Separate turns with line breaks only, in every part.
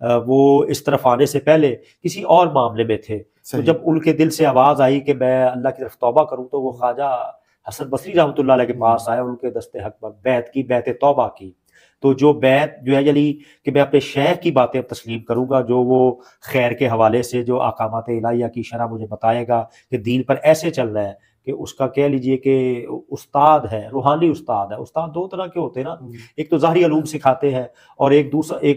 وہ اس طرف آنے سے پہلے کسی اور معاملے میں تھے، تو جب ان کے دل سے آواز آئی کہ میں اللہ کی طرف توبہ کروں تو وہ خواجہ حسن بصری رحمۃ اللہ علیہ کے پاس آئے، ان کے دست حق پر بیعت کی، بیعت توبہ کی۔ تو جو بیعت جو ہے یعنی کہ میں اپنے شیخ کی باتیں تسلیم کروں گا، جو وہ خیر کے حوالے سے جو احکامات الہیہ کی شرح مجھے بتائے گا کہ دین پر ایسے چلنا ہے، کہ اس کا کہہ لیجئے کہ استاد ہے، روحانی استاد ہے۔ استاد دو طرح کے ہوتے ہیں نا، ایک تو ظاہری علوم سکھاتے ہیں، اور ایک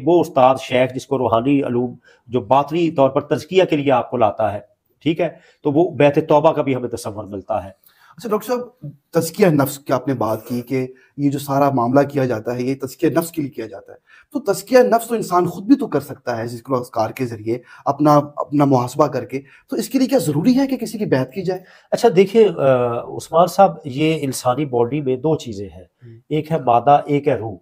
وہ استاد شیخ جس کو روحانی علوم جو باطنی طور پر تزکیہ کے لیے آپ کو لاتا ہے، ٹھیک ہے، تو وہ بیعت توبہ کا بھی ہمیں تصور ملتا ہے۔
اچھا ڈاکٹر صاحب، تزکیہ نفس کی آپ نے بات کی کہ یہ جو سارا معاملہ کیا جاتا ہے یہ تزکیہ نفس کے لیے کیا جاتا ہے، تو تزکیہ نفس تو انسان خود بھی تو کر سکتا ہے ذکر و اذکار کے ذریعے، اپنا محاسبہ کر کے، تو اس کے لیے کیا ضروری ہے کہ کسی کی بیعت کی جائے؟
اچھا دیکھیں عثمان صاحب، یہ انسانی باڈی میں دو چیزیں ہیں، ایک ہے مادہ، ایک ہے روح۔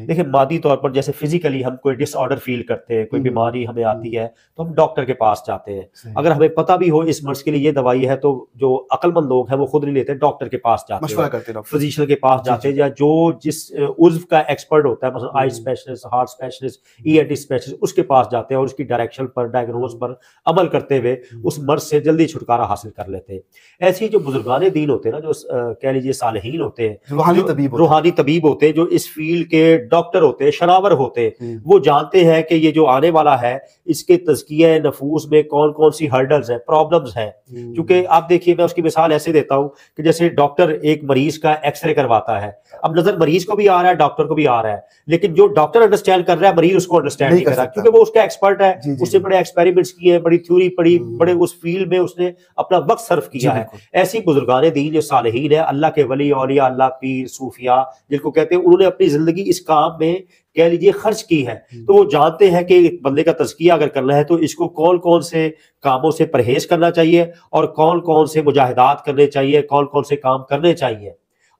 دیکھیں مادی طور پر جیسے فزیکلی ہم کوئی ڈس آرڈر فیل کرتے ہیں، کوئی بیماری ہمیں آتی ہے تو ہم ڈاکٹر کے پاس جاتے ہیں، اگر ہمیں پتہ بھی ہو اس مرض کے لیے یہ دوائی ہے تو جو عقل مند لوگ ہیں وہ خود نہیں لیتے، ڈاکٹر کے پاس جاتے ہیں،
مشورہ کرتے ہیں،
فزیشین کے پاس جاتے ہیں، یا جو جس عضو کا ایکسپرٹ ہوتا ہے، مثلا آئی اسپیشلسٹ، ہارٹ اسپیشلسٹ، ای این ٹی اسپیشلسٹ، اس کے پاس جاتے ہیں اور اس کی ڈائریکشن پر، ڈائگنوز پر عمل کرتے ہوئے اس مرض سے جلدی چھٹکارا حاصل کر لیتے ہیں۔ ایسے ہی جو بزرگان دین ہوتے ہیں نا، جو کہہ لیجیے صالحین ہوتے ہیں، روحانی طبیب ہوتے ہیں، جو اس فیلڈ کے ڈاکٹر ہوتے ہیں، شناور ہوتے ہیں، وہ جانتے ہیں کہ یہ جو آنے والا ہے اس کے تزکیہ نفوس میں کون کون سی ہرڈلز ہیں، پرابلمز ہیں۔ کیونکہ آپ دیکھیے، میں اس کی مثال ایسے دیتا ہوں کہ جیسے ڈاکٹر ایک مریض کا ایکس رے کرواتا ہے، اب نظر مریض کو بھی آ رہا ہے، ڈاکٹر کو بھی آ رہا ہے، لیکن جو ڈاکٹر انڈرسٹینڈ کر رہا ہے مریض اس کو انڈرسٹینڈ نہیں کر رہا، کیونکہ وہ اس کا ایکسپرٹ ہے، اس نے بڑے ایکسپیریمنٹس کیے ہیں، بڑی تھیوری پڑھی، بڑے اس فیلڈ میں اس نے اپنا وقت صرف کیا ہے۔ ایسی بزرگان دین جو صالحین ہیں، اللہ کے ولی، اولیاء اللہ، پیر، صوفیاء جن کو کہتے ہیں، انہوں نے اپنی زندگی اس کام میں کہہ لیجیے خرچ کی ہے، تو وہ جانتے ہیں کہ ایک بندے کا تزکیہ اگر کرنا ہے تو اس کو کون کون سے کاموں سے پرہیز کرنا چاہیے اور کون کون سے مجاہدات کرنے چاہیے، کون کون سے کام کرنے چاہیے۔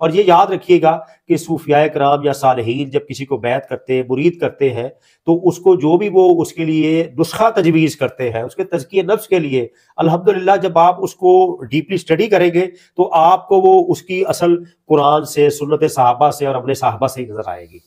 اور یہ یاد رکھیے گا کہ صوفیاء کرام یا صالحین جب کسی کو بیعت کرتے ہیں، مرید کرتے ہیں، تو اس کو جو بھی وہ اس کے لیے نسخہ تجویز کرتے ہیں، اس کے تزکیہ نفس کے لیے، الحمدللہ جب آپ اس کو ڈیپلی اسٹڈی کریں گے تو آپ کو وہ اس کی اصل قرآن سے، سنت صحابہ سے اور اپنے صحابہ سے ہی نظر آئے گی۔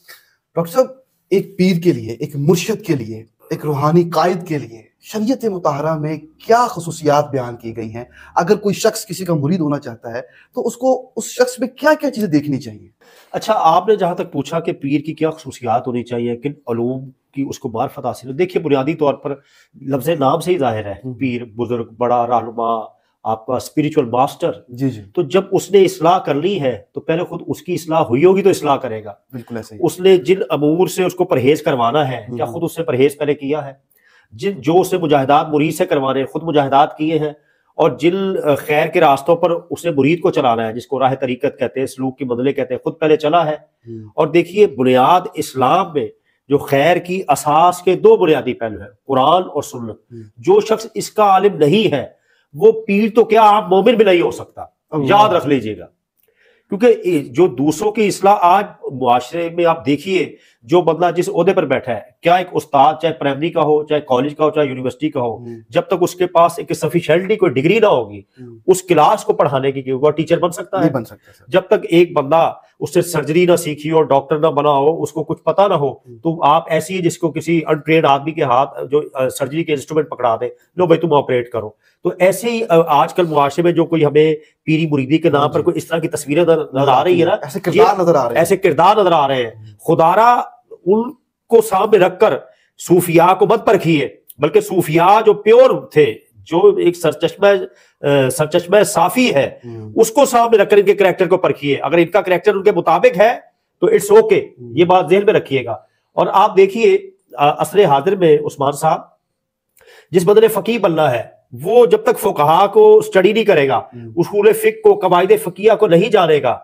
ڈاکٹر صاحب، ایک پیر کے لیے، ایک مرشد کے لیے، ایک روحانی قائد کے لیے شریعت مطہرہ میں کیا خصوصیات بیان کی گئی ہیں؟ اگر کوئی شخص کسی کا مرید ہونا چاہتا ہے تو اس کو اس شخص میں کیا کیا چیزیں دیکھنی چاہیے؟
اچھا، آپ نے جہاں تک پوچھا کہ پیر کی کیا خصوصیات ہونی چاہیے، کن علوم کی اس کو معرفت حاصل ہے، دیکھیے بنیادی طور پر لفظ نام سے ہی ظاہر ہے، پیر، بزرگ، بڑا رہنما، آپ کا اسپریچول ماسٹر۔
جی جی،
تو جب اس نے اصلاح کر لی ہے تو پہلے خود اس کی اصلاح ہوئی ہوگی تو اصلاح کرے گا۔
بالکل ایسے ہی۔
اس نے جن امور سے اس کو پرہیز کروانا ہے کیا خود اس سے پرہیز پہلے کیا ہے؟ جو اس نے مجاہدات مرید سے کروانے ہیں خود مجاہدات کیے ہیں، اور جن خیر کے راستوں پر اس نے مرید کو چلانا ہے، جس کو راہ طریقت کہتے ہیں، سلوک کی منزلیں کہتے ہیں، خود پہلے چلا ہے۔ اور دیکھیے بنیاد اسلام میں جو خیر کی اساس کے دو بنیادی پہلو ہیں، قرآن اور سنت۔ جو شخص اس کا عالم نہیں ہے وہ پیر تو کیا آپ مومن بھی نہیں ہو سکتا، یاد رکھ لیجئے گا۔ کیونکہ جو دوسروں کی اصلاح، آج معاشرے میں آپ دیکھیے جو بندہ جس عہدے پر بیٹھا ہے، کیا ایک استاد چاہے پرائمری کا ہو، چاہے کالج کا ہو، چاہے یونیورسٹی کا ہو، جب تک اس کے پاس ایک سفیشینٹلی کوئی ڈگری نہ ہوگی اس کلاس کو پڑھانے کی، وہ ٹیچر بن سکتا ہے؟
نہیں بن سکتا۔
جب تک ایک بندہ اس سے سرجری نہ سیکھی ہو، ڈاکٹر نہ بنا ہو، اس کو کچھ پتا نہ ہو، تو آپ ایسی ہے جس کو کسی انٹرینڈ آدمی کے ہاتھ جو سرجری کے انسٹرومنٹ پکڑا دے، لو بھائی تم آپریٹ کرو۔ تو ایسے ہی آج کل معاشرے میں جو کوئی ہمیں پیری مریدی کے نام پر کوئی اس طرح کی تصویریں نظر آ رہی ہے نا،
ایسے کردار نظر آ رہے ہیں،
ایسے کردار نظر آ رہے ہیں، خدارا ان کو سامنے رکھ کر صوفیاء کو مت پرکھیے، بلکہ صوفیاء جو پیور تھے، جو ایک سرچشمہ صافی ہے، اس کو سامنے رکھ کر ان کے کریکٹر کو پرکھیے۔ اگر ان کا کریکٹر ان کے مطابق ہے تو اٹس اوکے، یہ بات ذہن میں رکھیے گا۔ اور آپ دیکھیے عصر حاضر میں عثمان صاحب، جس بندے نے فقیہ بننا ہے وہ جب تک فقہا کو اسٹڈی نہیں کرے گا، اصول فقہ کو، قواعد فقیہ کو نہیں جانے گا،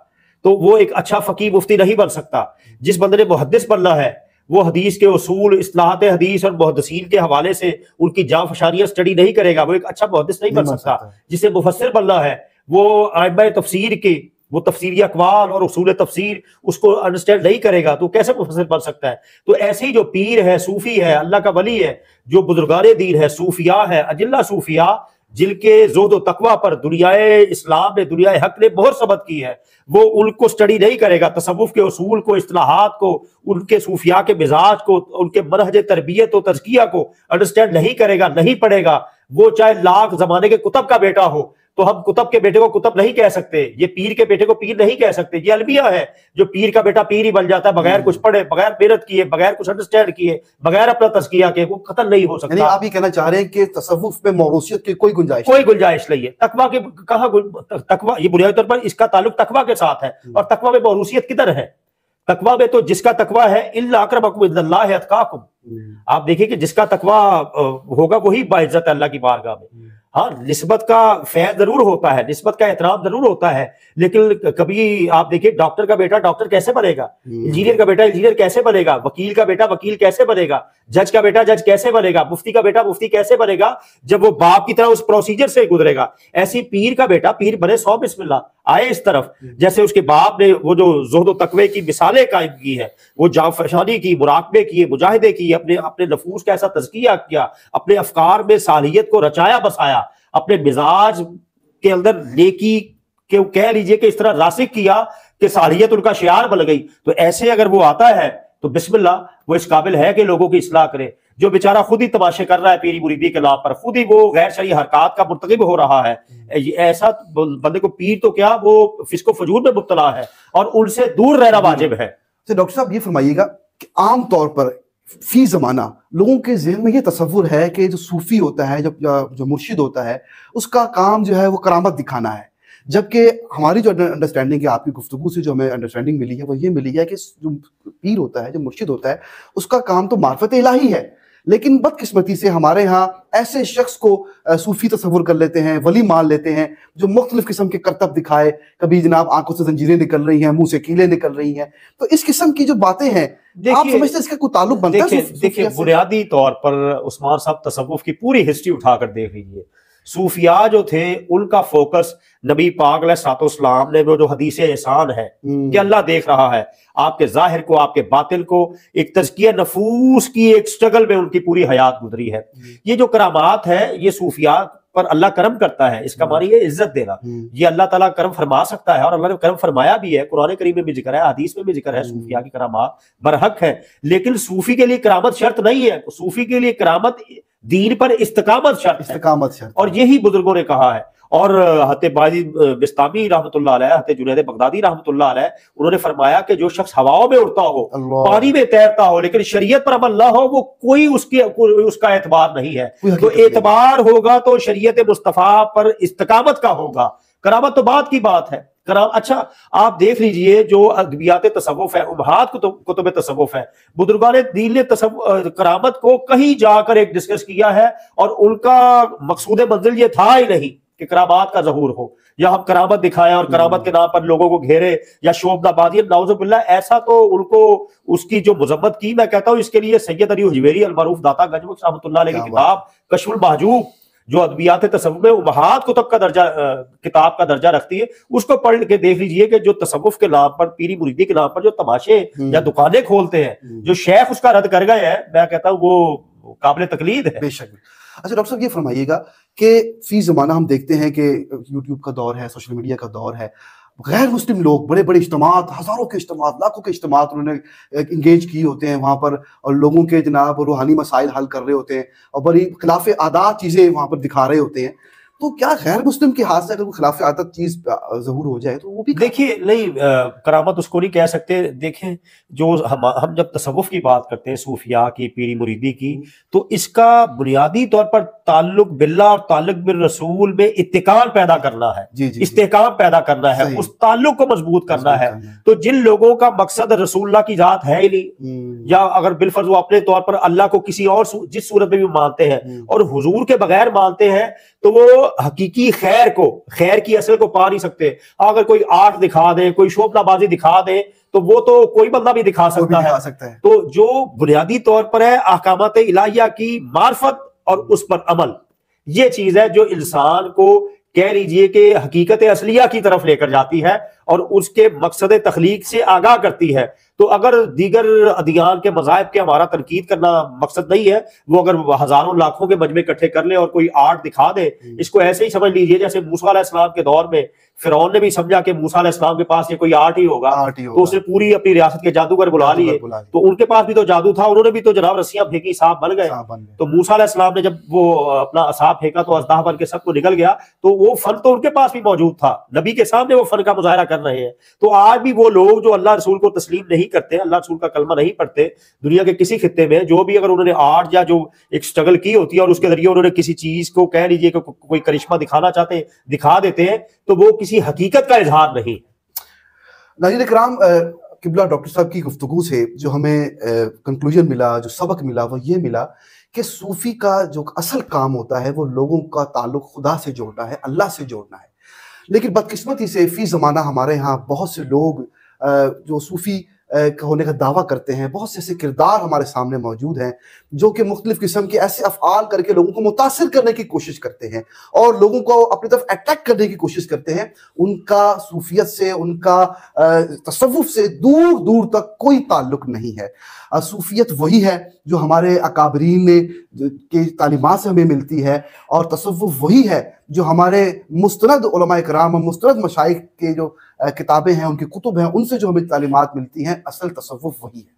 تو وہ ایک اچھا فقیہ مفتی نہیں بن سکتا۔ جس بندے نے محدث بننا ہے وہ حدیث کے اصول، اصطلاحات حدیث اور محدثین کے حوالے سے ان کی جاں فشانیاں اسٹڈی نہیں کرے گا، وہ ایک اچھا محدث نہیں بن سکتا۔ جسے مفسر بننا ہے وہ ائمہ تفسیر کی، وہ تفسیری اقوال اور اصول تفسیر اس کو انڈرسٹینڈ نہیں کرے گا تو کیسے مفسر بن سکتا ہے؟ تو ایسے ہی جو پیر ہے، صوفی ہے، اللہ کا ولی ہے، جو بزرگان دین ہے، صوفیاء ہے، اجلہ صوفیاء، جن کے زہد و تقوی پر دنیائے اسلام نے، دنیائے حق نے مہر ثبت کی ہے، وہ ان کو سٹڈی نہیں کرے گا، تصوف کے اصول کو، اصطلاحات کو، ان کے صوفیاء کے مزاج کو، ان کے منہج تربیت و تزکیہ کو انڈرسٹینڈ نہیں کرے گا، نہیں پڑھے گا، وہ چاہے لاکھ زمانے کے کتب کا بیٹا ہو، تو ہم کتب کے بیٹے کو کتب نہیں کہہ سکتے، یہ پیر کے بیٹے کو پیر نہیں کہہ سکتے، یہ المیہ ہے جو پیر کا بیٹا پیر ہی بن جاتا ہے بغیر کچھ پڑھے، بغیر محنت کیے، بغیر کچھ انڈرسٹینڈ کیے، بغیر اپنا تزکیہ کے، وہ قتل نہیں ہو سکتا۔
یعنی آپ یہ کہنا چاہ رہے ہیں کہ تصوف میں موروثیت کی کوئی گنجائش
نہیں ہے۔ تقویٰ کے کہاں تقویٰ، یہ بنیادی طور پر اس کا تعلق تقویٰ کے ساتھ ہے، اور تقویٰ میں موروثیت کدھر ہے؟ تقویٰ میں تو جس کا تقویٰ ہے الا اکرمکم عند اللہ اتقاکم، آپ دیکھیں کہ جس کا تقویٰ ہوگا وہی باعزت ہے اللہ کی بارگاہ میں۔ ہاں، نسبت کا فیض ضرور ہوتا ہے، نسبت کا احترام ضرور ہوتا ہے، لیکن کبھی آپ دیکھیں ڈاکٹر کا بیٹا ڈاکٹر کیسے بنے گا، انجینئر کا بیٹا انجینئر کیسے بنے گا، وکیل کا بیٹا وکیل کیسے بنے گا، جج کا بیٹا جج کیسے بنے گا، مفتی کا بیٹا مفتی کیسے بنے گا، جب وہ باپ کی طرح اس پروسیجر سے گزرے گا۔ ایسی پیر کا بیٹا پیر بنے، 100 بسم اللہ آئے اس طرف، جیسے اس کے باپ نے وہ جو زہد و تقوی کی مثالیں قائم کی ہیں، وہ جانفشانی کی، مراقبے کی، مجاہدے کی، اپنے نفوس کا ایسا تزکیہ کیا، اپنے افکار میں صالحیت کو رچایا بسایا، اپنے مزاج کے اندر نیکی کہ کہہ لیجئے کہ اس طرح راسخ کیا کہ صالحیت ان کا شعار بن گئی، تو ایسے اگر وہ آتا ہے تو بسم اللہ، وہ اس قابل ہے کہ لوگوں کی اصلاح کرے۔ جو بیچارہ خود ہی تماشے کر رہا ہے پیری مریدی کے نام پر، خود ہی وہ غیر شرعی حرکات کا مرتکب ہو رہا ہے، ایسا بندے کو پیر تو کیا، وہ فسق و فجور میں مبتلا ہے، اور ان سے دور رہنا واجب ہے۔
تو ڈاکٹر صاحب یہ فرمائیے گا کہ عام طور پر فی زمانہ لوگوں کے ذہن میں یہ تصور ہے کہ جو صوفی ہوتا ہے، جو مرشد ہوتا ہے، اس کا کام جو ہے وہ کرامت دکھانا ہے، جبکہ ہماری جو انڈرسٹینڈنگ ہے، آپ کی گفتگو سے جو ہمیں انڈرسٹینڈنگ ملی ہے وہ یہ ملی ہے کہ جو پیر ہوتا ہے، جو مرشد ہوتا ہے، اس کا کام تو معرفت الہی ہے، لیکن بدقسمتی سے ہمارے ہاں ایسے شخص کو صوفی تصور کر لیتے ہیں، ولی مان لیتے ہیں، جو مختلف قسم کے کرتب دکھائے، کبھی جناب آنکھوں سے زنجیریں نکل رہی ہیں، منہ سے کیلیں نکل رہی ہیں، تو اس قسم کی جو باتیں ہیں آپ سمجھتے ہیں اس کا کوئی تعلق بنتا ہے؟
دیکھیں بنیادی طور پر عثمان صاحب تصوف کی پوری ہسٹری اٹھا کر دیکھ لیجیے، صوفیاء جو تھے ان کا فوکس نبی پاک علیہ الصلوۃ والسلام نے وہ جو حدیث احسان ہے کہ اللہ دیکھ رہا ہے آپ کے ظاہر کو، آپ کے باطن کو، ایک تزکیہ نفوس کی ایک سٹرگل میں ان کی پوری حیات گزری ہے۔ یہ جو کرامات ہے یہ صوفیاء پر اللہ کرم کرتا ہے، اس کا معنی یہ عزت دینا، یہ اللہ تعالیٰ کرم فرما سکتا ہے، اور اللہ نے کرم فرمایا بھی ہے، قرآن کریم میں بھی ذکر ہے، حدیث میں بھی ذکر ہے، صوفیاء کی کرامات برحق ہے، لیکن صوفی کے لیے کرامت شرط نہیں ہے، صوفی کے لیے کرامت دین پر استقامت شرط ہے، اور یہی بزرگوں نے کہا ہے۔ اور حضرت باجی بستامی رحمۃ اللہ علیہ، حضرت جنید بغدادی رحمۃ اللہ علیہ، انہوں نے فرمایا کہ جو شخص ہواؤں میں اڑتا ہو، پانی میں تیرتا ہو، لیکن شریعت پر عمل نہ ہو، وہ کوئی اس کا اعتبار نہیں ہے۔ تو اعتبار ہوگا تو شریعت مصطفیٰ پر استقامت کا ہوگا، کرامت تو بات کی بات ہے۔ اچھا آپ دیکھ لیجئے جو ادبیات تصوف ہے، امہات کتب تصوف ہے، بزرگان دین نے کرامت کو کہیں جا کر ایک ڈسکس کیا ہے، اور ان کا مقصود منزل یہ تھا ہی نہیں کہ کرامات کا ظہور ہو، یا ہم کرامت دکھائیں اور کرامت کے نام پر لوگوں کو گھیرے یا شوبدہ بازی، نعوذ باللہ، ایسا تو ان کو اس کی جو مذمت کی، میں کہتا ہوں اس کے لیے سید علی حجویری المعروف داتا گنج بخش رحمۃ اللہ علیہ کی کتاب کشف المحجوب، جو ادبیات تصوف میں امہات کتب کا درجہ، کتاب کا درجہ رکھتی ہے، اس کو پڑھ کے دیکھ لیجئے کہ جو تصوف کے نام پر، پیری مریدی کے نام پر جو تماشے یا دکانیں کھولتے ہیں، جو شیخ اس کا رد کر گئے ہیں، میں کہتا ہوں وہ قابل تقلید ہے۔
بے شک۔ اچھا ڈاکٹر صاحب یہ فرمائیے گا کہ فی زمانہ ہم دیکھتے ہیں کہ یوٹیوب کا دور ہے، سوشل میڈیا کا دور ہے، غیر مسلم لوگ بڑے بڑے اجتماعات، ہزاروں کے اجتماعات، لاکھوں کے اجتماعات انہوں نے انگیج کیے ہوتے ہیں وہاں پر، اور لوگوں کے جناب روحانی مسائل حل کر رہے ہوتے ہیں، اور بڑی خلاف عادات چیزیں وہاں پر دکھا رہے ہوتے ہیں۔ تو کیا غیر مسلم کے ہاتھ سے اگر وہ خلاف عادت چیز ظہور ہو جائے تو وہ بھی
دیکھیے نہیں، کرامت اس کو نہیں کہہ سکتے۔ دیکھیں جو ہم جب تصوف کی بات کرتے ہیں، صوفیاء کی، پیری مریدی کی، تو اس کا بنیادی طور پر تعلق باللہ اور تعلق بالرسول میں اتقان پیدا کرنا ہے، استحکام پیدا کرنا ہے، اس تعلق کو مضبوط کرنا ہے۔ تو جن لوگوں کا مقصد رسول اللہ کی ذات ہے ہی نہیں، یا اگر بالفرض وہ اپنے طور پر اللہ کو کسی اور جس صورت میں بھی مانتے ہیں اور حضور کے بغیر مانتے ہیں، تو وہ حقیقی خیر کو، خیر کی اصل کو پا نہیں سکتے۔ اگر کوئی آرٹ دکھا دے، کوئی شوبدہ بازی دکھا دے، تو وہ تو کوئی بندہ بھی دکھا سکتا ہے۔ تو جو بنیادی طور پر ہے احکامات الہیہ کی معرفت اور اس پر عمل، یہ چیز ہے جو انسان کو کہہ لیجئے کہ حقیقت اصلیہ کی طرف لے کر جاتی ہے، اور اس کے مقصد تخلیق سے آگاہ کرتی ہے. تو اگر دیگر ادیان کے مذاہب کے ہمارا تنقید کرنا مقصد نہیں ہے، وہ اگر ہزاروں لاکھوں کے مجمع اکٹھے کر لے اور کوئی آرٹ دکھا دے، اس کو ایسے ہی سمجھ لیجئے جیسے موسیٰ علیہ السلام کے دور میں فرعون نے بھی سمجھا کہ موسیٰ علیہ السلام کے پاس یہ کوئی آرٹ ہی ہوگا، تو اس نے پوری اپنی ریاست کے جادوگر بلا لیے. تو ان کے پاس بھی تو جادو تھا، انہوں نے بھی تو جناب رسیاں پھینکی، سانپ بن گئے. تو موسیٰ علیہ السلام نے جب وہ اپنا عصا پھینکا تو اژدہا بن کے سب کو نکل گیا. تو وہ فن تو ان کے پاس بھی موجود تھا، نبی کے سامنے وہ فن کا مظاہرہ کر رہے ہیں. تو آج بھی وہ لوگ جو اللہ رسول کو تسلیم نہیں کرتے، اللہ رسول کا کلمہ نہیں پڑھتے، دنیا کے کسی خطے میں جو بھی اگر انہوں نے آرٹ یا جو ایک سٹرگل کی ہوتی ہے اور اس کے ذریعے انہوں نے کسی چیز کو کہہ لیجئے کہ کوئی کرشمہ دکھانا چاہتے ہیں، دکھا دیتے ہیں، تو وہ کسی حقیقت کا اظہار نہیں.
ناظرین کرام، قبلہ ڈاکٹر صاحب کی گفتگو سے جو ہمیں کنکلوژن ملا، جو سبق ملا، وہ یہ ملا کہ صوفی کا جو اصل کام ہوتا ہے وہ لوگوں کا تعلق خدا سے جوڑنا ہے، اللہ سے جوڑنا ہے. لیکن بدقسمتی سے فی زمانہ ہمارے ہاں بہت سے لوگ جو صوفی ہونے کا دعویٰ کرتے ہیں، بہت سے ایسے کردار ہمارے سامنے موجود ہیں جو کہ مختلف قسم کے ایسے افعال کر کے لوگوں کو متاثر کرنے کی کوشش کرتے ہیں اور لوگوں کو اپنی طرف اٹریکٹ کرنے کی کوشش کرتے ہیں. ان کا صوفیت سے، ان کا تصوف سے دور دور تک کوئی تعلق نہیں ہے. صوفیت وہی ہے جو ہمارے اکابرین نے کی تعلیمات سے ہمیں ملتی ہے، اور تصوف وہی ہے جو ہمارے مستند علماء کرام اور مستند مشائخ کے جو کتابیں ہیں، ان کی کتب ہیں، ان سے جو ہمیں تعلیمات ملتی ہیں. اصل تصوف وہی ہے.